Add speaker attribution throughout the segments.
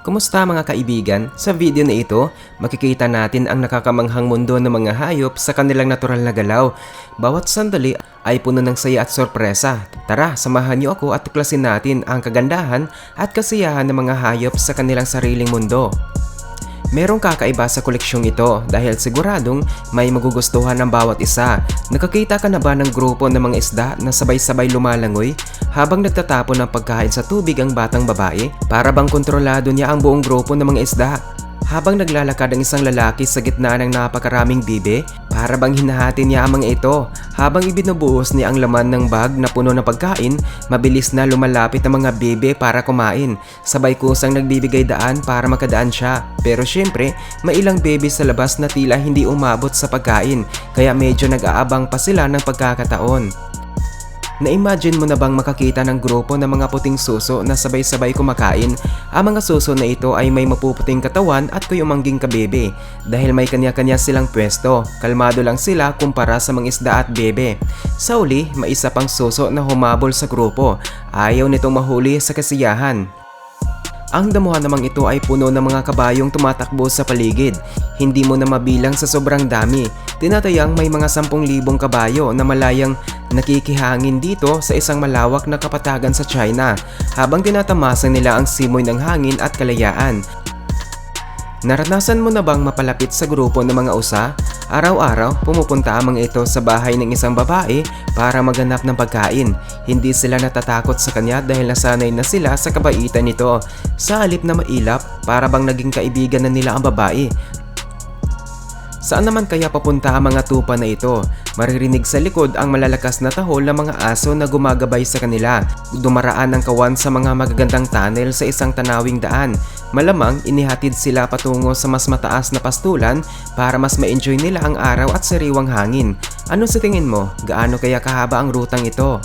Speaker 1: Kumusta mga kaibigan? Sa video na ito, makikita natin ang nakakamanghang mundo ng mga hayop sa kanilang natural na galaw. Bawat sandali ay puno ng saya at sorpresa. Tara, samahan niyo ako at tuklasin natin ang kagandahan at kasiyahan ng mga hayop sa kanilang sariling mundo. Merong kakaiba sa koleksyong ito dahil siguradong may magugustuhan ng bawat isa. Nakakita ka na ba ng grupo ng mga isda na sabay-sabay lumalangoy habang nagtatapon ng pagkain sa tubig ang batang babae? Para bang kontrolado niya ang buong grupo ng mga isda? Habang naglalakad ang isang lalaki sa gitna ng napakaraming bibe, para bang hinahati niya ang mga ito. Habang ibinubuhos niya ang laman ng bag na puno ng pagkain, mabilis na lumalapit ang mga bibe para kumain. Sabay kusang nagbibigay daan para makadaan siya. Pero syempre, may ilang bibe sa labas na tila hindi umabot sa pagkain, kaya medyo nag-aabang pa sila ng pagkakataon. Na-imagine mo na bang makakita ng grupo ng mga puting suso na sabay-sabay kumakain? Ang mga suso na ito ay may mapuputing katawan at kuyumangging kabebe. Dahil may kanya-kanya silang pwesto, kalmado lang sila kumpara sa mga isda at bebe. Sa uli, may isa pang suso na humabol sa grupo. Ayaw nitong mahuli sa kasiyahan. Ang damuhan namang ito ay puno ng mga kabayong tumatakbo sa paligid. Hindi mo na mabilang sa sobrang dami. Tinatayang may mga 10,000 kabayo na malayang nakikihangin dito sa isang malawak na kapatagan sa China habang tinatamasan nila ang simoy ng hangin at kalayaan. Naranasan mo na bang mapalapit sa grupo ng mga usa? Araw-araw, pumupunta ang mga ito sa bahay ng isang babae para maghanap ng pagkain. Hindi sila natatakot sa kanya dahil nasanay na sila sa kabaitan nito. Sa halip na mailap, para bang naging kaibigan na nila ang babae. Saan naman kaya papunta ang mga tupa na ito? Maririnig sa likod ang malalakas na tahol ng mga aso na gumagabay sa kanila. Dumaraan ang kawan sa mga magagandang tunnel sa isang tanawing daan. Malamang inihatid sila patungo sa mas mataas na pastulan para mas ma-enjoy nila ang araw at sariwang hangin. Ano sa tingin mo? Gaano kaya kahaba ang rutang ito?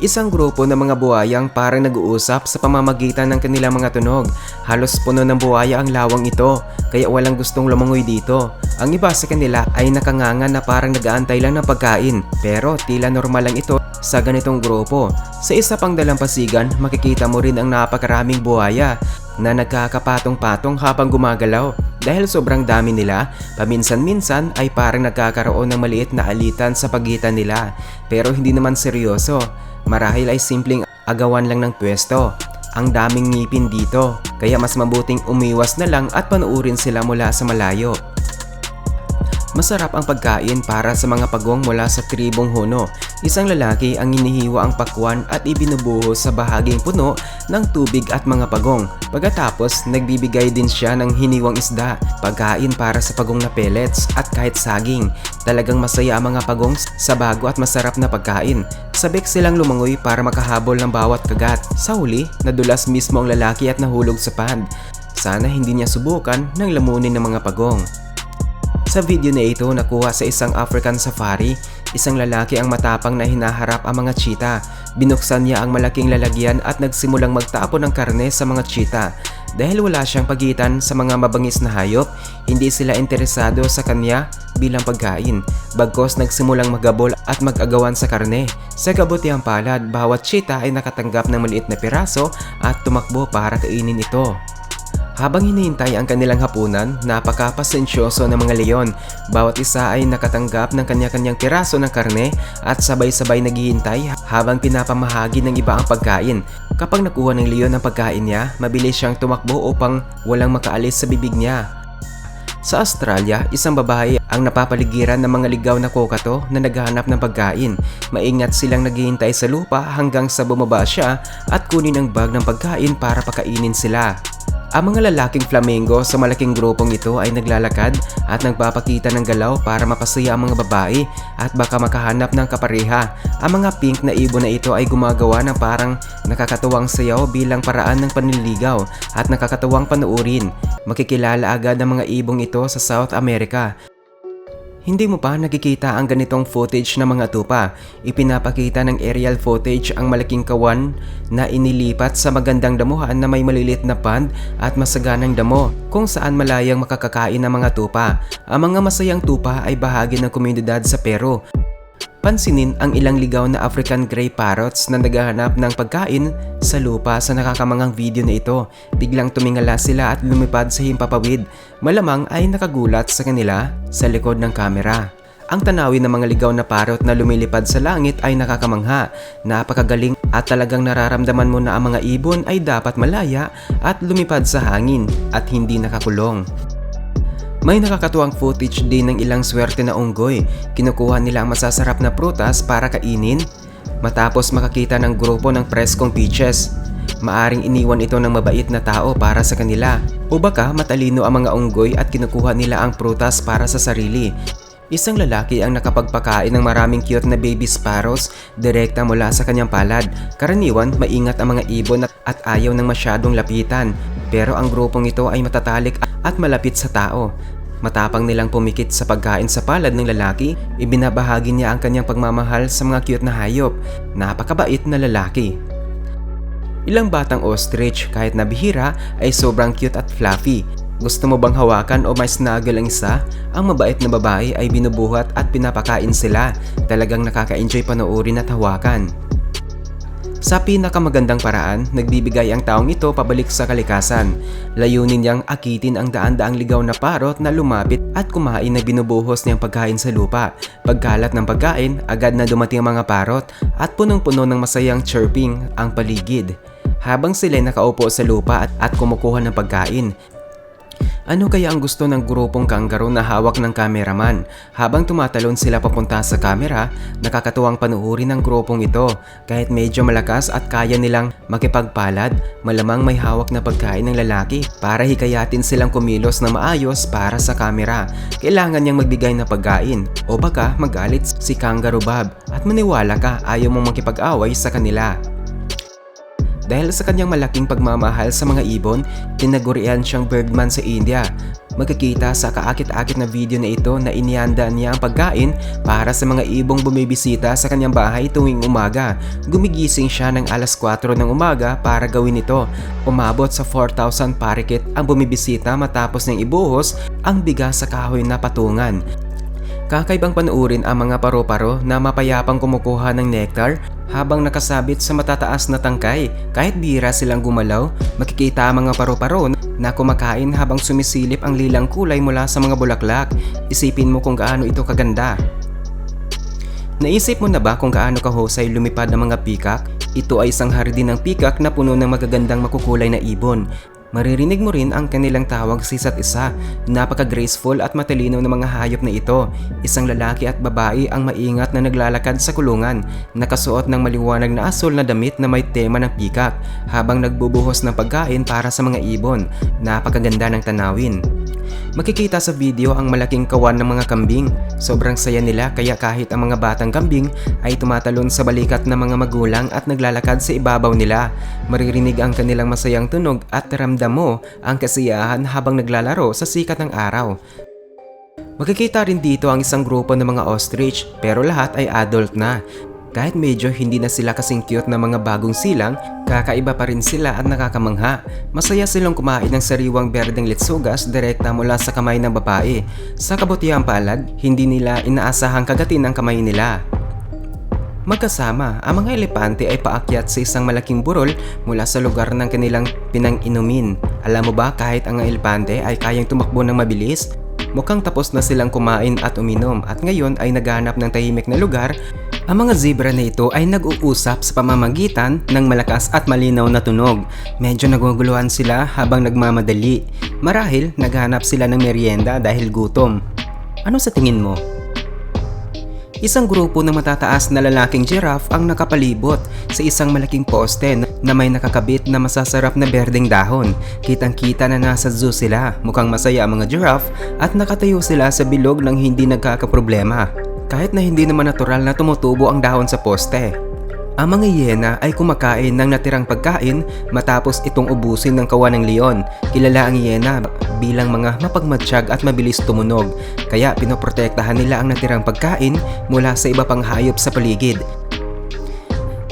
Speaker 1: Isang grupo ng mga buhayang parang nag-uusap sa pamamagitan ng kanilang mga tunog. Halos puno ng buhaya ang lawang ito, kaya walang gustong lumangoy dito. Ang iba sa kanila ay nakanganga na parang nag-aantay lang ng pagkain, pero tila normal lang ito sa ganitong grupo. Sa isa pang dalampasigan, makikita mo rin ang napakaraming buhaya na nagkakapatong-patong habang gumagalaw. Dahil sobrang dami nila, paminsan-minsan ay parang nagkakaroon ng maliit na alitan sa pagitan nila. Pero hindi naman seryoso. Marahil ay simpleng agawan lang ng pwesto. Ang daming ngipin dito, kaya mas mabuting umiwas na lang at panuurin sila mula sa malayo. Masarap ang pagkain para sa mga pagong mula sa tribong Huno. Isang lalaki ang hinihiwa ang pakwan at ibinubuhos sa bahaging puno ng tubig at mga pagong. Pagkatapos, nagbibigay din siya ng hiniwang isda, pagkain para sa pagong na pellets at kahit saging. Talagang masaya ang mga pagong sa bago at masarap na pagkain. Sabik silang lumangoy para makahabol ng bawat kagat. Sa huli, nadulas mismo ang lalaki at nahulog sa pond. Sana hindi niya subukan ng lamunin ng mga pagong. Sa video na ito nakuha sa isang African safari, isang lalaki ang matapang na hinaharap ang mga cheetah. Binuksan niya ang malaking lalagyan at nagsimulang magtapon ng karne sa mga cheetah. Dahil wala siyang pagitan sa mga mabangis na hayop, hindi sila interesado sa kanya bilang pagkain. Bagkos nagsimulang magabol at mag-agawan sa karne. Sa kabutihang palad, bawat cheetah ay nakatanggap ng maliit na piraso at tumakbo para kainin ito. Habang hinihintay ang kanilang hapunan, napakapasensyoso ng mga leon. Bawat isa ay nakatanggap ng kanya-kanyang piraso ng karne at sabay-sabay naghihintay habang pinapamahagi ng iba ang pagkain. Kapag nakuha ng leon ang pagkain niya, mabilis siyang tumakbo upang walang makaalis sa bibig niya. Sa Australia, isang babae ang napapaligiran ng mga ligaw na kokato na naghahanap ng pagkain. Maingat silang naghihintay sa lupa hanggang sa bumaba siya at kunin ang bag ng pagkain para pakainin sila. Ang mga lalaking flamingo sa malaking grupong ito ay naglalakad at nagpapakita ng galaw para mapasaya ang mga babae at baka makahanap ng kapareha. Ang mga pink na ibon na ito ay gumagawa ng parang nakakatuwang sayaw bilang paraan ng panliligaw at nakakatuwang panuurin. Makikilala agad ang mga ibong ito sa South America. Hindi mo pa nakikita ang ganitong footage ng mga tupa. Ipinapakita ng aerial footage ang malaking kawan na inilipat sa magandang damuhan na may malilit na pond at masaganang damo kung saan malayang makakakain ng mga tupa. Ang mga masayang tupa ay bahagi ng komunidad sa Peru. Pansinin ang ilang ligaw na African Grey Parrots na naghahanap ng pagkain sa lupa sa nakakamanghang video na ito. Biglang tumingala sila at lumipad sa himpapawid. Malamang ay nakagulat sa kanila sa likod ng kamera. Ang tanawin ng mga ligaw na parrot na lumilipad sa langit ay nakakamangha. Napakagaling at talagang nararamdaman mo na ang mga ibon ay dapat malaya at lumipad sa hangin at hindi nakakulong. May nakakatuwang footage din ng ilang swerte na unggoy. Kinukuha nila ang masasarap na prutas para kainin matapos makakita ng grupo ng preskong peaches. Maaring iniwan ito ng mabait na tao para sa kanila o baka matalino ang mga unggoy at kinukuha nila ang prutas para sa sarili. Isang lalaki ang nakapagpakain ng maraming cute na baby sparrows direkta mula sa kanyang palad. Karaniwan, maingat ang mga ibon at ayaw ng masyadong lapitan. Pero ang grupong ito ay matatalik at malapit sa tao. Matapang nilang pumikit sa pagkain sa palad ng lalaki, ibinabahagi niya ang kanyang pagmamahal sa mga cute na hayop. Napakabait na lalaki. Ilang batang ostrich kahit nabihira ay sobrang cute at fluffy. Gusto mo bang hawakan o may snuggle ang isa? Ang mabait na babae ay binubuhat at pinapakain sila. Talagang nakaka-enjoy panoorin at hawakan. Sa pinakamagandang paraan, nagbibigay ang taong ito pabalik sa kalikasan. Layunin niyang akitin ang daan-daang ligaw na parrot na lumapit at kumain na binubuhos niyang pagkain sa lupa. Pagkalat ng pagkain, agad na dumating ang mga parrot at punong-puno ng masayang chirping ang paligid. Habang sila nakaupo sa lupa at kumukuha ng pagkain. Ano kaya ang gusto ng grupong kangaroo na hawak ng cameraman? Habang tumatalon sila papunta sa kamera, nakakatuwang panuorin ng grupong ito. Kahit medyo malakas at kaya nilang makipagpalad, malamang may hawak na pagkain ng lalaki para hikayatin silang kumilos na maayos para sa kamera. Kailangan niyang magbigay ng pagkain o baka magalit si Kangaroo Bob at maniwala ka ayaw mong makipag-away sa kanila. Dahil sa kanyang malaking pagmamahal sa mga ibon, tinagurian siyang birdman sa India. Magkikita sa kaakit-akit na video na ito na inihanda niya ang pagkain para sa mga ibong bumibisita sa kanyang bahay tuwing umaga. Gumigising siya ng alas 4 ng umaga para gawin ito. Umabot sa 4,000 parakeet ang bumibisita matapos niyang ibuhos ang bigas sa kahoy na patungan. Kakaibang panuurin ang mga paro-paro na mapayapang kumukuha ng nectar habang nakasabit sa matataas na tangkay. Kahit bihira silang gumalaw, makikita ang mga paro-paro na kumakain habang sumisilip ang lilang kulay mula sa mga bulaklak. Isipin mo kung gaano ito kaganda. Naisip mo na ba kung gaano kahusay lumipad ng mga peacock? Ito ay isang hardin ng peacock na puno ng magagandang makukulay na ibon. Maririnig mo rin ang kanilang tawag sa isa't isa. Napaka-graceful at matalino ng mga hayop na ito. Isang lalaki at babae ang maingat na naglalakad sa kulungan, nakasuot ng maliwanag na asul na damit na may tema ng peacock habang nagbubuhos ng pagkain para sa mga ibon. Napakaganda ng tanawin. Makikita sa video ang malaking kawan ng mga kambing. Sobrang saya nila kaya kahit ang mga batang kambing ay tumatalon sa balikat ng mga magulang at naglalakad sa ibabaw nila. Maririnig ang kanilang masayang tunog at ramdam mo ang kasiyahan habang naglalaro sa sikat ng araw. Makikita rin dito ang isang grupo ng mga ostrich pero lahat ay adult na. Kahit medyo hindi na sila kasing cute na mga bagong silang, kakaiba pa rin sila at nakakamangha. Masaya silang kumain ng sariwang berdeng litsugas direkta mula sa kamay ng babae. Sa kabutihang palad, hindi nila inaasahang kagatin ang kamay nila. Magkasama, ang mga elepante ay paakyat sa isang malaking burol mula sa lugar ng kanilang pinang-inumin. Alam mo ba kahit ang elepante ay kayang tumakbo ng mabilis? Mukhang tapos na silang kumain at uminom at ngayon ay naghahanap ng tahimik na lugar. Ang mga zebra na ito ay nag-uusap sa pamamagitan ng malakas at malinaw na tunog. Medyo naguguluhan sila habang nagmamadali. Marahil naghahanap sila ng merienda dahil gutom. Ano sa tingin mo? Isang grupo ng matataas na lalaking giraffe ang nakapalibot sa isang malaking poste na may nakakabit na masasarap na berdeng dahon. Kitang-kita na nasa zoo sila. Mukhang masaya ang mga giraffe at nakatayo sila sa bilog ng hindi nagkakaproblema. Kahit na hindi naman natural na tumutubo ang dahon sa poste. Ang mga hyena ay kumakain ng natirang pagkain matapos itong ubusin ng kawan ng leon. Kilala ang hyena bilang mga mapagmatsyag at mabilis tumunog, kaya pinoprotektahan nila ang natirang pagkain mula sa iba pang hayop sa paligid.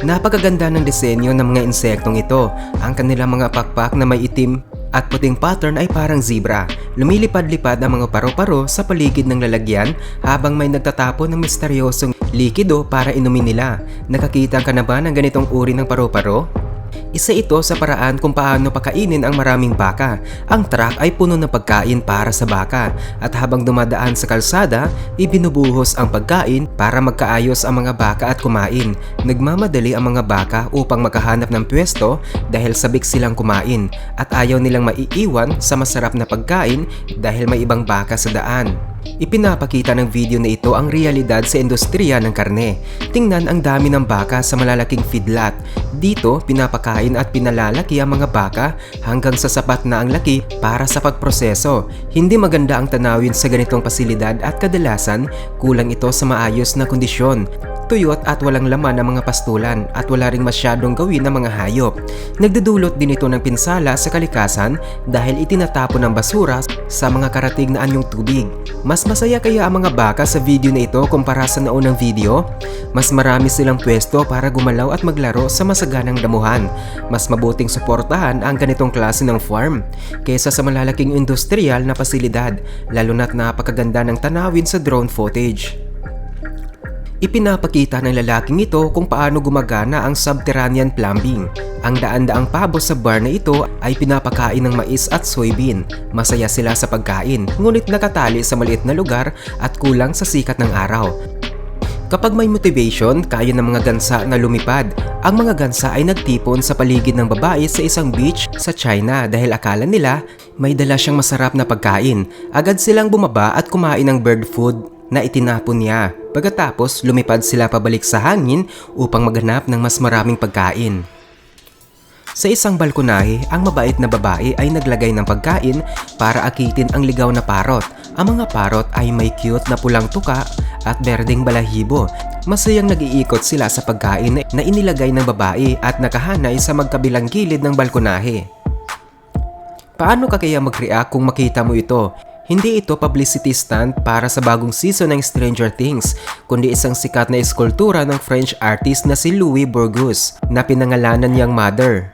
Speaker 1: Napakaganda ng disenyo ng mga insektong ito. Ang kanilang mga pakpak na may itim at puting pattern ay parang zebra. Lumilipad-lipad ang mga paro-paro sa paligid ng lalagyan habang may nagtatapon ng misteryosong likido para inumin nila. Nakakita ka na ba ng ganitong uri ng paru-paro? Isa ito sa paraan kung paano pakainin ang maraming baka. Ang truck ay puno ng pagkain para sa baka at habang dumadaan sa kalsada, ibinubuhos ang pagkain para magkaayos ang mga baka at kumain. Nagmamadali ang mga baka upang makahanap ng pwesto dahil sabik silang kumain at ayaw nilang maiiwan sa masarap na pagkain dahil may ibang baka sa daan. Ipinapakita ng video na ito ang realidad sa industriya ng karne. Tingnan ang dami ng baka sa malalaking feedlot. Dito, pinapakain at pinalalaki ang mga baka hanggang sa sapat na ang laki para sa pagproseso. Hindi maganda ang tanawin sa ganitong pasilidad at kadalasan kulang ito sa maayos na kondisyon. Tuyot at walang laman ang mga pastulan at wala ring masyadong gawin ng mga hayop. Nagdudulot din ito ng pinsala sa kalikasan dahil itinatapon ng basura sa mga karatig na anyong tubig. Mas masaya kaya ang mga baka sa video na ito kumpara sa naunang video? Mas marami silang pwesto para gumalaw at maglaro sa masaganang damuhan. Mas mabuting suportahan ang ganitong klase ng farm kaysa sa malalaking industrial na pasilidad, lalo na't napakaganda ng tanawin sa drone footage. Ipinapakita ng lalaking ito kung paano gumagana ang subterranean plumbing. Ang daan-daang pabo sa bar na ito ay pinapakain ng mais at soybean. Masaya sila sa pagkain, ngunit nakatali sa maliit na lugar at kulang sa sikat ng araw. Kapag may motivation, kaya ng mga gansa na lumipad. Ang mga gansa ay nagtipon sa paligid ng babae sa isang beach sa China dahil akala nila may dala siyang masarap na pagkain. Agad silang bumaba at kumain ng bird food na itinapon niya. Pagkatapos, lumipad sila pabalik sa hangin upang maghanap ng mas maraming pagkain. Sa isang balkonahe, ang mabait na babae ay naglagay ng pagkain para akitin ang ligaw na parot. Ang mga parot ay may cute na pulang tuka at berdeng balahibo. Masayang nag-iikot sila sa pagkain na inilagay ng babae at nakahanay sa magkabilang gilid ng balkonahe. Paano ka kaya mag-react kung makita mo ito? Hindi ito publicity stunt para sa bagong season ng Stranger Things, kundi isang sikat na eskultura ng French artist na si Louis Bourgeois na pinangalanan niyang Mother.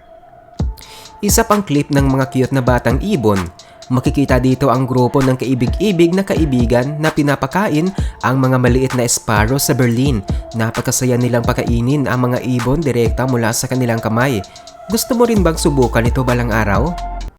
Speaker 1: Isa pang clip ng mga cute na batang ibon. Makikita dito ang grupo ng kaibig-ibig na kaibigan na pinapakain ang mga maliit na sparrow sa Berlin. Napakasaya nilang pakainin ang mga ibon direkta mula sa kanilang kamay. Gusto mo rin bang subukan ito balang araw?